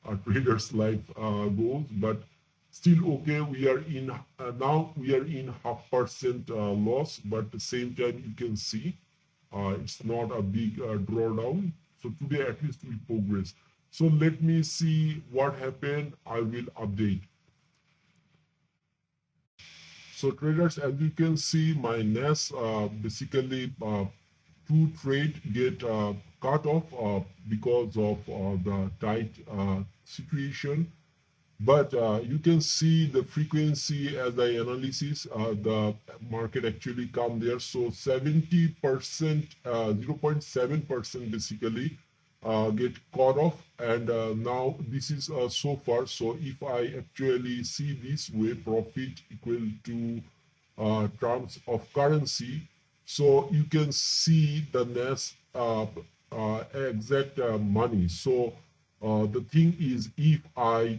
a trader's life goes. But still okay. We are in now. We are in 0.5% loss, but at the same time you can see it's not a big drawdown. So today at least we progress. So let me see what happened. I will update. So traders, as you can see, my NAS basically two trade get cut off because of the tight situation. But you can see the frequency as I analysis, the market actually come there. So 70%, 0.7% basically get cut off, and now this is so far. So if I actually see this way, profit equal to terms of currency. So you can see the next exact money. So the thing is, if I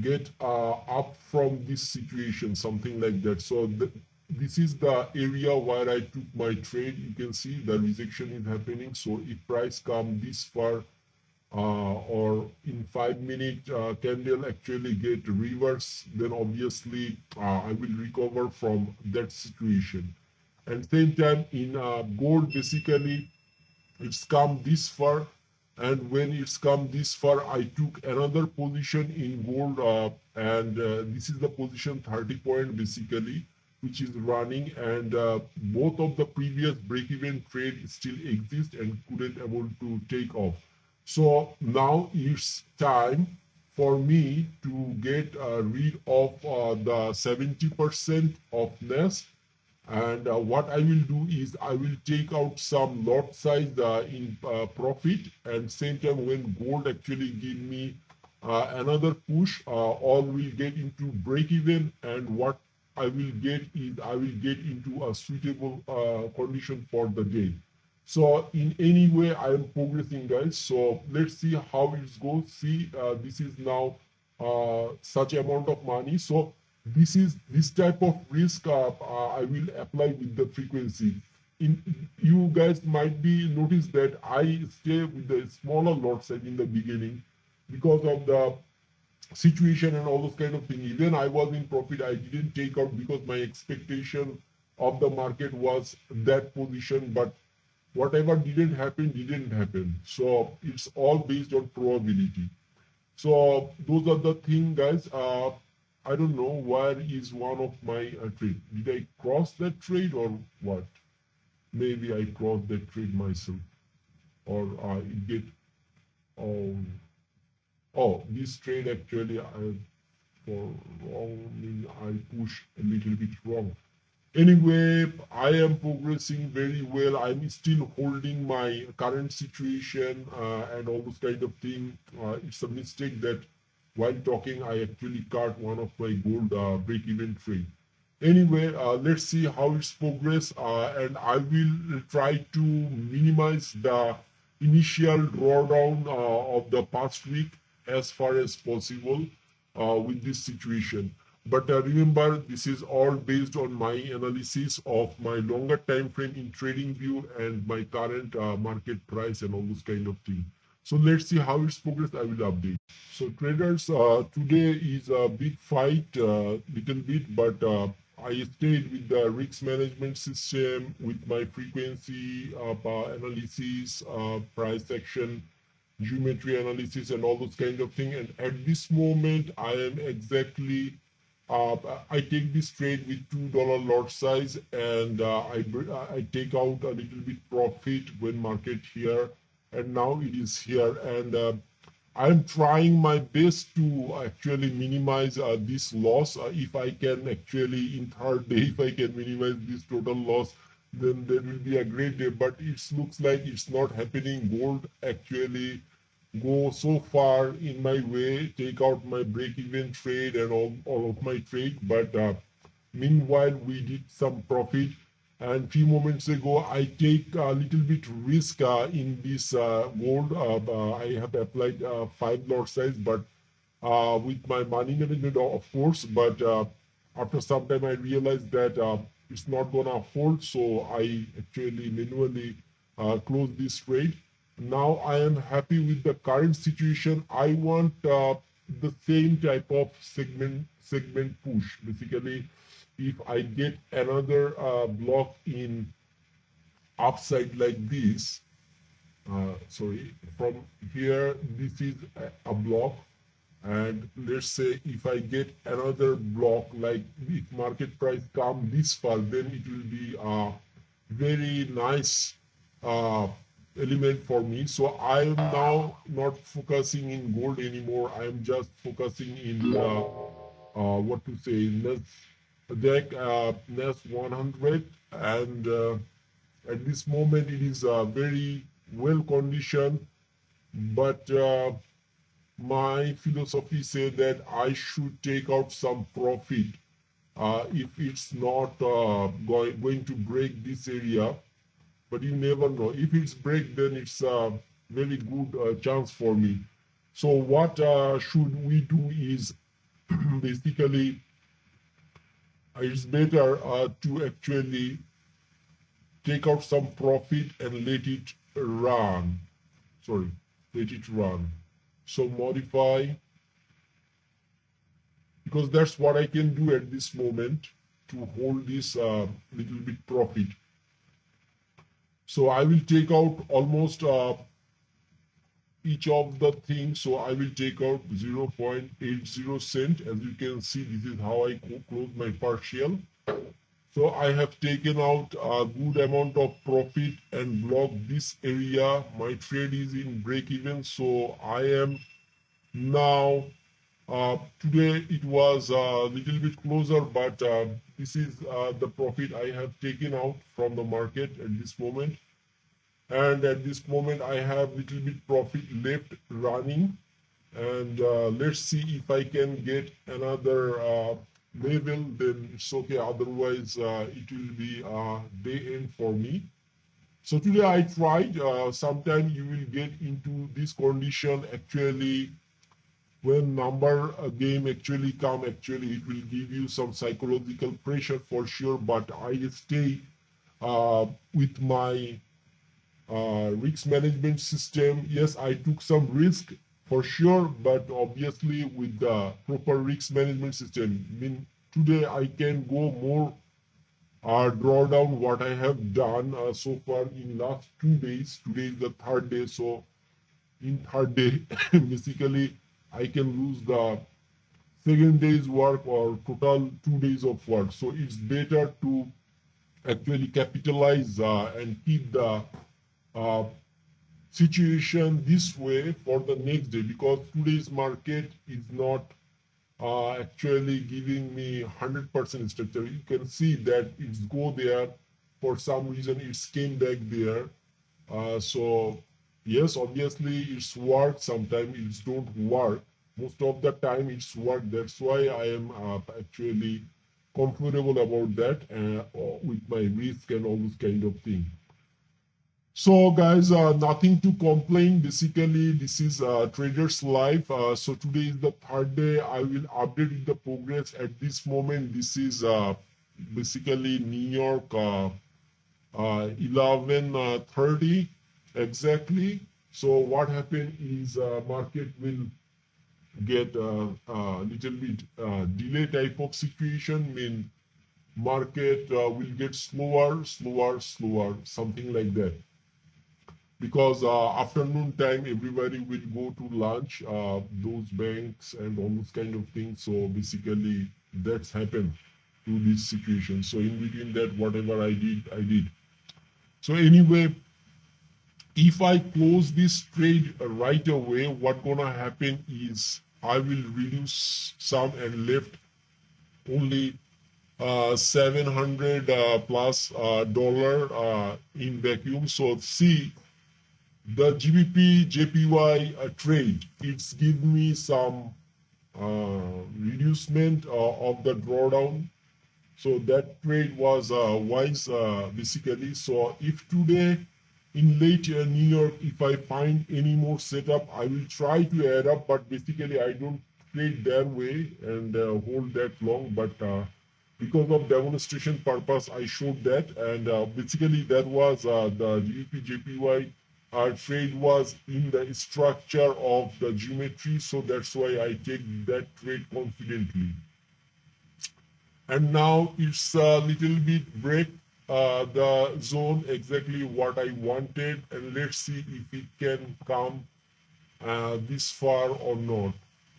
get up from this situation, something like that. So this is the area where I took my trade. You can see the rejection is happening. So if price come this far, or in 5 minute candle actually get reverse, then obviously I will recover from that situation. And same time in gold, basically it's come this far, and when it's come this far, I took another position in gold, and this is the position 30 point basically, which is running, and both of the previous break-even trade still exist and couldn't able to take off. So now it's time for me to get rid of the 70% of nest. And what I will do is I will take out some lot size in profit, and same time when gold actually give me another push, all will get into break even, and what I will get is I will get into a suitable condition for the day. So in any way I am progressing, guys. So let's see how it goes. See, this is now such amount of money. So this type of risk I will apply with the frequency. You guys might be notice that I stay with the smaller lot size in the beginning because of the situation and all those kind of things. Even I was in profit, I didn't take out because my expectation of the market was that position, but whatever didn't happen. So it's all based on probability. So those are the thing, guys. I don't know where is one of my trade. Did I cross that trade or what? Maybe I crossed that trade myself, or it get. Oh, this trade actually for wrong. I push a little bit wrong. Anyway, I am progressing very well. I'm still holding my current situation and all those kind of thing. It's a mistake that while talking, I actually cut one of my gold break-even trade. Anyway, let's see how it's progress, and I will try to minimize the initial drawdown of the past week as far as possible with this situation. But remember, this is all based on my analysis of my longer time frame in trading view and my current market price and all those kind of things. So let's see how it's progressed. I will update. So traders, today is a big fight, little bit, but I stayed with the risk management system, with my frequency analysis, price action, geometry analysis, and all those kind of things. And at this moment, I am exactly I take this trade with $2 lot size, and I take out a little bit profit when market here, and now it is here, and I'm trying my best to actually minimize this loss. If I can actually in third day, if I can minimize this total loss, then there will be a great day. But it looks like it's not happening. Gold actually go so far in my way, take out my break-even trade and all of my trade, but meanwhile we did some profit. And few moments ago I take a little bit risk in this gold. I have applied 5 lot size, but with my money management of course, but after some time I realized that it's not gonna hold, so I actually manually close this trade. Now I am happy with the current situation. I want the same type of segment push. Basically, if I get another block in upside like this, sorry, from here, this is a block, and let's say if I get another block, like if market price come this far, then it will be a very nice element for me. So I am now not focusing in gold anymore. I am just focusing in what to say, NES 100, and at this moment it is very well conditioned, but my philosophy said that I should take out some profit if it's not going to break this area, but you never know. If it's break, then it's a very good chance for me. So what should we do is basically it's better to actually take out some profit and let it run. Sorry, let it run. So modify, because that's what I can do at this moment to hold this little bit profit. So I will take out almost each of the things. So I will take out 0.80 cent. As you can see, this is how I close my partial. So I have taken out a good amount of profit and blocked this area. My trade is in break even. So I am now, today it was a little bit closer, but this is the profit I have taken out from the market at this moment. And at this moment I have little bit profit left running, and let's see if I can get another level, then it's okay. Otherwise it will be day end for me. So today I tried. Sometime you will get into this condition. Actually, when number game actually come, actually it will give you some psychological pressure for sure, but I stay with my risk management system. Yes, I took some risk for sure, but obviously with the proper risk management system. I mean, today I can go more drawdown what I have done so far in last 2 days. Today is the third day, so in third day basically I can lose the second day's work or total 2 days of work. So it's better to actually capitalize and keep the situation this way for the next day, because today's market is not actually giving me 100% structure. You can see that it's go there, for some reason it's came back there. So yes, obviously it's work, sometimes it don't work. Most of the time it's work. That's why I am actually comfortable about that with my risk and all this kind of thing. So guys, nothing to complain. Basically, this is Trader's Life. So today is the third day. I will update the progress at this moment. This is basically New York 11:30 exactly. So what happened is market will get a little bit delay type of situation. Mean market will get slower, something like that. Because afternoon time everybody will go to lunch, those banks and all those kind of things. So basically that's happened to this situation. So in between that, whatever I did. So anyway, if I close this trade right away, what gonna happen is I will reduce some and left only 700 plus dollar in vacuum. So see, the GBP JPY trade, it's give me some reducement of the drawdown. So that trade was wise basically. So if today in late New York, if I find any more setup, I will try to add up, but basically I don't trade that way and hold that long. But because of demonstration purpose, I showed that, and basically that was the GBP JPY trade was in the structure of the geometry. So that's why I take that trade confidently. And now it's a little bit break the zone exactly what I wanted, and let's see if it can come this far or not.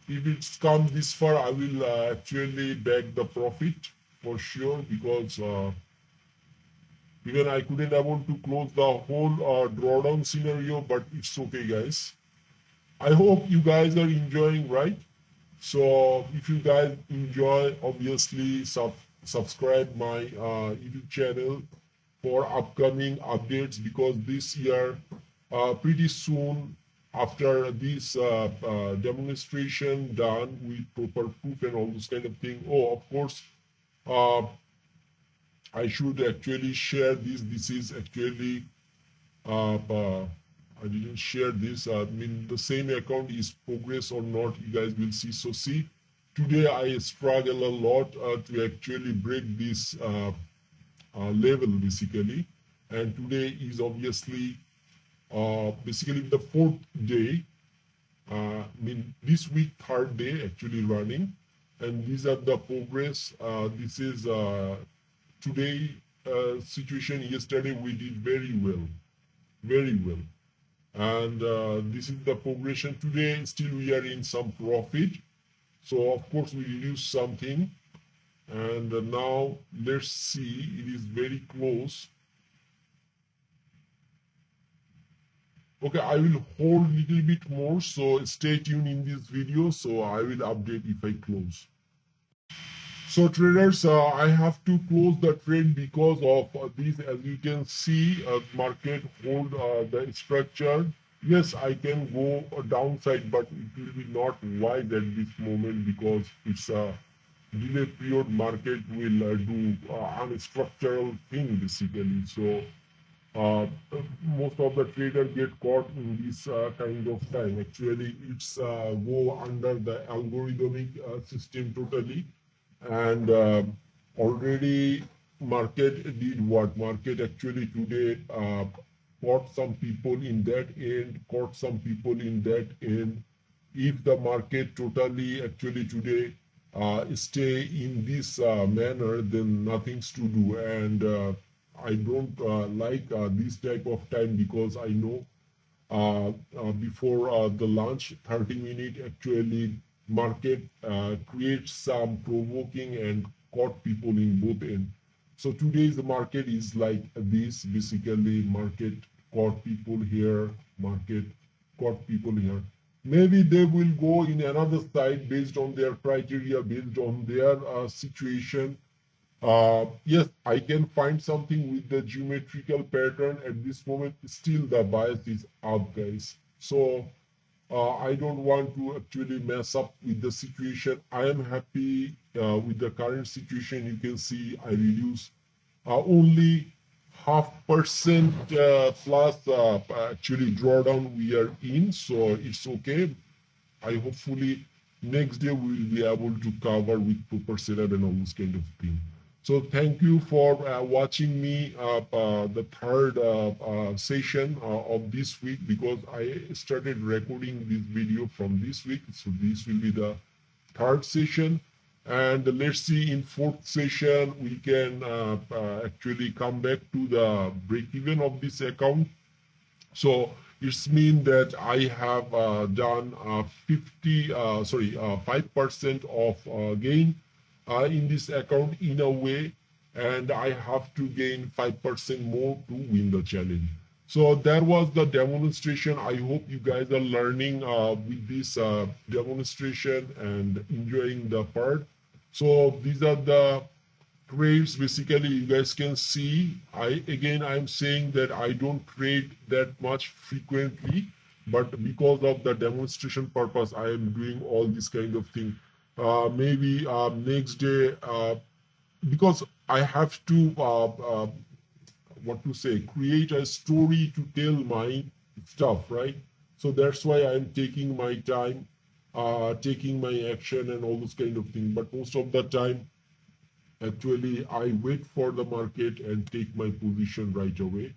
If it's come this far, I will actually back the profit for sure, because even I couldn't able to close the whole drawdown scenario, but it's okay, guys. I hope you guys are enjoying, right? So if you guys enjoy, obviously subscribe my YouTube channel for upcoming updates, because this year, pretty soon after this demonstration done with proper proof and all those kind of thing. Oh, of course, uh, I should actually share this. This is actually I didn't share this. I mean, the same account is progress or not, you guys will see. So see, today I struggle a lot to actually break this level basically. And today is obviously basically the fourth day. I mean, this week, third day actually running. And these are the progress. This is today situation. Yesterday we did very well, very well. And this is the progression today. Still we are in some profit, so of course we reduce something. And now let's see, it is very close. Okay, I will hold a little bit more, so stay tuned in this video, so I will update if I close. So traders, I have to close the trade because of this. As you can see, market hold the structure. Yes, I can go downside, but it will be not wise at this moment because it's a delay period. Market will do unstructural thing basically. So most of the traders get caught in this kind of time. Actually, it's go under the algorithmic system totally. And already market did what? Market actually today caught some people in that end, caught some people in that end. If the market totally actually today stay in this manner, then nothing's to do. And I don't like this type of time because I know before the launch 30-minute actually market creates some provoking and caught people in both ends. So today's market is like this basically. Market caught people here, market caught people here. Maybe they will go in another side based on their criteria, based on their situation. Yes, I can find something with the geometrical pattern at this moment. Still the bias is up, guys. So I don't want to actually mess up with the situation. I am happy with the current situation. You can see I reduce only 0.5% plus actually drawdown we are in, so it's okay. I hopefully next day we will be able to cover with proper setup and all this kind of thing. So thank you for watching me the third session of this week, because I started recording this video from this week. So this will be the third session. And let's see, in fourth session, we can actually come back to the break even of this account. So it's mean that I have done 5% of gain in this account in a way, and I have to gain 5% more to win the challenge. So that was the demonstration. I hope you guys are learning with this demonstration and enjoying the part. So these are the trades basically. You guys can see, I'm saying that I don't trade that much frequently, but because of the demonstration purpose, I am doing all this kind of thing. Maybe next day, because I have to create a story to tell my stuff, right? So that's why I'm taking my time, taking my action and all those kind of things. But most of the time, actually, I wait for the market and take my position right away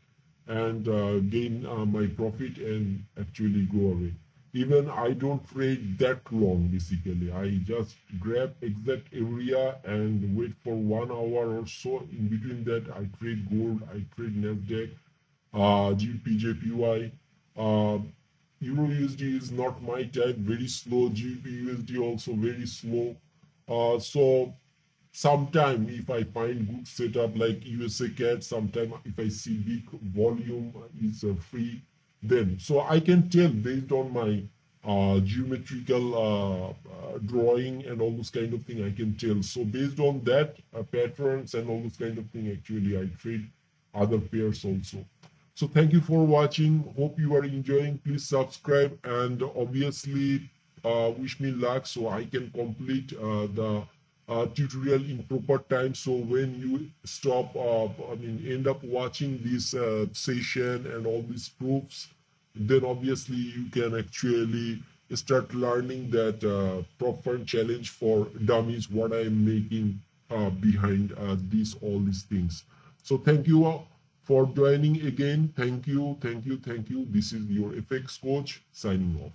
and gain my profit and actually go away. Even I don't trade that long basically. I just grab exact area and wait for 1 hour or so. In between that, I trade gold, I trade NZDUSD, GBPUSD. EURUSD is not my type, very slow. GBPUSD also very slow. So sometime if I find good setup like USA CAD, sometime if I see big volume is free, then so I can tell based on my geometrical drawing and all those kind of thing. I can tell. So based on that patterns and all those kind of thing, actually I trade other pairs also. So thank you for watching. Hope you are enjoying. Please subscribe and obviously wish me luck so I can complete the tutorial in proper time. So when you stop, end up watching this session and all these proofs, then obviously you can actually start learning that proper challenge for dummies, what I am making behind all these things. So thank you all for joining again. Thank you. This is your FX coach signing off.